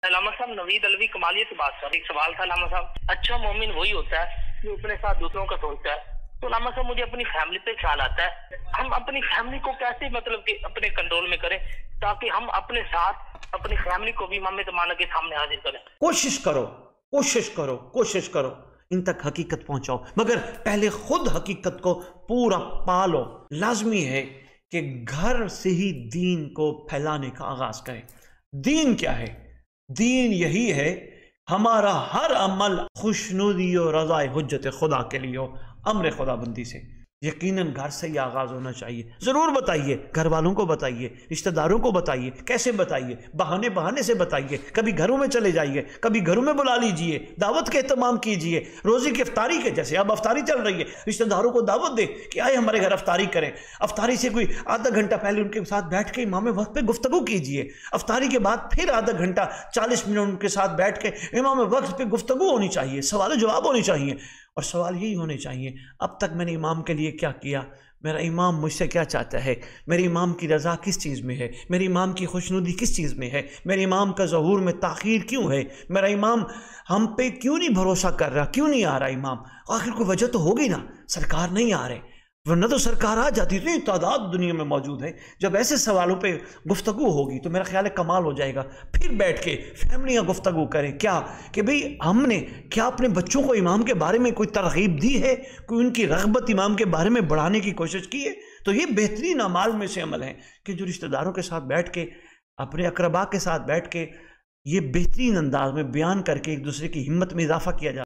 علامہ صاحب نوید علوی کمالیہ سے بات کر رہے. ایک سوال تھا علامہ صاحب. اچھا مومن وہی ہوتا ہے جو اپنے ساتھ دوسروں کا سوچتا ہے. تو علامہ صاحب مجھے اپنی فیملی پہ خیال آتا ہے, ہم اپنی فیملی کو کیسے مطلب کہ اپنے کنٹرول میں کریں تاکہ ہم اپنے ساتھ اپنی فیملی کو بھی امام زمانہ کے سامنے حاضر کریں. کوشش کرو ان تک حقیقت پہنچاؤ, مگر پہلے خود حقیقت کو پورا پالو. لازمی ہے کہ گھر سے ہی دین کو پھیلانے کا آغاز کریں. دین کیا ہے؟ دین یہی ہے ہمارا ہر عمل خوشنودی اور رضا حجت خدا کے لیے ہو, امر خدا بندی سے. یقیناً گھر سے ہی آغاز ہونا چاہیے. ضرور بتائیے, گھر والوں کو بتائیے, رشتہ داروں کو بتائیے. کیسے بتائیے؟ بہانے سے بتائیے. کبھی گھروں میں چلے جائیے, کبھی گھروں میں بلا لیجئے, دعوت کے اہتمام کیجئے. روزی کی افطاری کے, جیسے اب افطاری چل رہی ہے, رشتہ داروں کو دعوت دے کہ آئے ہمارے گھر افطاری کریں. افطاری سے کوئی آدھا گھنٹہ پہلے ان کے ساتھ بیٹھ کے امام وقت پہ گفتگو کیجئے. افطاری کے بعد پھر آدھا گھنٹہ 40 منٹ ان کے ساتھ بیٹھ کے امام وقت پہ گفتگو ہونی چاہیے, سوال و جواب ہونی چاہیے. اور سوال یہی ہونے چاہیے, اب تک میں نے امام کے لیے کیا کیا, میرا امام مجھ سے کیا چاہتا ہے, میرے امام کی رضا کس چیز میں ہے, میرے امام کی خوشنودی کس چیز میں ہے, میرے امام کا ظہور میں تاخیر کیوں ہے, میرا امام ہم پہ کیوں نہیں بھروسہ کر رہا, کیوں نہیں آ رہا امام. آخر کوئی وجہ تو ہوگی نا, سرکار نہیں آ رہے, ورنہ تو سرکار آ جاتی. اتنی تعداد دنیا میں موجود ہے. جب ایسے سوالوں پہ گفتگو ہوگی تو میرا خیال ہے کمال ہو جائے گا. پھر بیٹھ کے فیملیاں گفتگو کریں. کیا کہ بھئی ہم نے کیا اپنے بچوں کو امام کے بارے میں کوئی ترغیب دی ہے, کوئی ان کی رغبت امام کے بارے میں بڑھانے کی کوشش کی ہے. تو یہ بہترین اعمال میں سے عمل ہے کہ جو رشتہ داروں کے ساتھ بیٹھ کے, اپنے اقربا کے ساتھ بیٹھ کے یہ بہترین انداز میں بیان کر کے ایک دوسرے کی ہمت میں اضافہ کیا جائے.